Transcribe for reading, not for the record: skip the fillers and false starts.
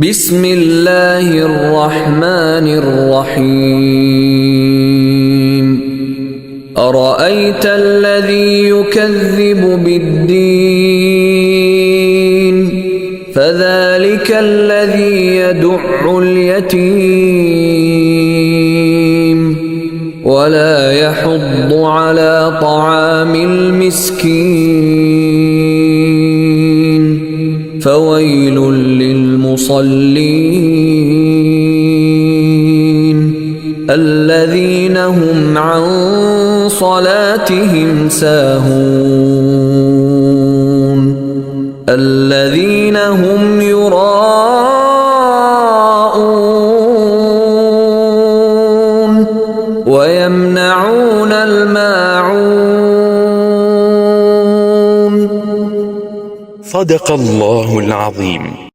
بسم الله الرحمن الرحيم أرأيت الذي يكذب بالدين فذلك الذي يدع اليتيم ولا يحض على طعام المسكين فويل للمصلين الذين هم عن صلاتهم ساهون الذين هم يراءون ويمنعون الماعون. صدق الله العظيم.